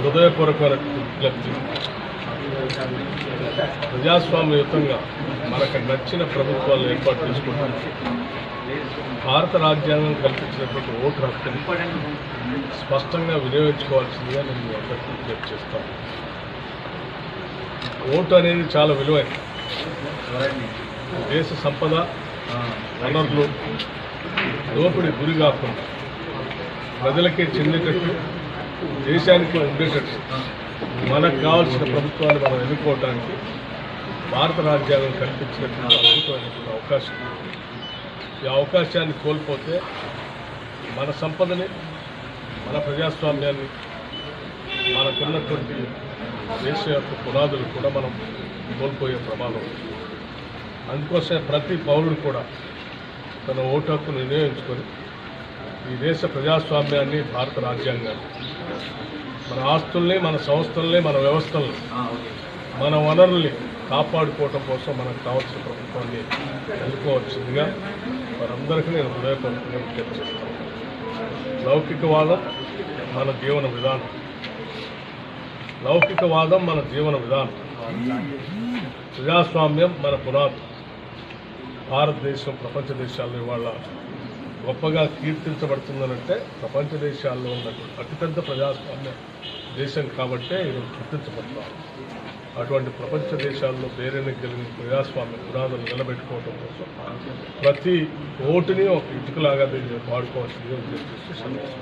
హృదయపూర్వకమైన విజ్ఞప్తి. ప్రజాస్వామ్యయుతంగా మనకు నచ్చిన ప్రభుత్వాలను ఏర్పాటు చేసుకుంటాం. భారత రాజ్యాంగం కల్పించినటువంటి ఓటు హక్కుని స్పష్టంగా వినియోగించుకోవాల్సిందిగా నేను అందరికీ విజ్ఞప్తి చేస్తాను. ఓటు అనేది చాలా విలువైనది. దేశ సంపద వనరులు దోపిడీ గురి కాకుండా ప్రజలకే చెందేటట్టు దేశానికి ఉండేటట్టు మనకు కావాల్సిన ప్రభుత్వాన్ని మనం ఎన్నుకోవడానికి భారత రాజ్యాంగం కల్పించినటువంటి అద్భుతమైనటువంటి అవకాశం. ఈ అవకాశాన్ని కోల్పోతే మన సంపదని, మన ప్రజాస్వామ్యాన్ని, మనకున్నటువంటి దేశ యొక్క పునాదులు కూడా మనం కోల్పోయే ప్రమాదం. అందుకోసమే ప్రతి పౌరుడు కూడా తన ఓటు హక్కును వినియోగించుకొని ఈ దేశ ప్రజాస్వామ్యాన్ని, భారత రాజ్యాంగాన్ని, మన ఆస్తుల్ని, మన సంస్థల్ని, మన వ్యవస్థల్ని, మన వనరుల్ని కాపాడుకోవటం కోసం మనకు కావాల్సిన ప్రభుత్వాన్ని ఎన్నుకోవాల్సిందిగా వారందరికీ నేను హృదయపూర్వకంగా విజ్ఞప్తి చేస్తాను. లౌకికవాదం మన జీవన విధానం. లౌకికవాదం మన జీవన విధానం. ప్రజాస్వామ్యం మన పునాది. భారతదేశం ప్రపంచ దేశాల్లో ఇవాళ గొప్పగా కీర్తించబడుతుందనంటే ప్రపంచ దేశాల్లో ఉన్నటువంటి అతిపెద్ద ప్రజాస్వామ్య దేశం కాబట్టే ఇది గుర్తించబడుతున్నాం. అటువంటి ప్రపంచ దేశాల్లో పేరెన్నిక కలిగిన ప్రజాస్వామ్య పునాదులు నిలబెట్టుకోవడం కోసం ప్రతి ఓటుని ఒక ఇటుకలాగా దీన్ని వాడుకోవాల్సిందిగా ఉద్దేశిస్తూ సందేశం.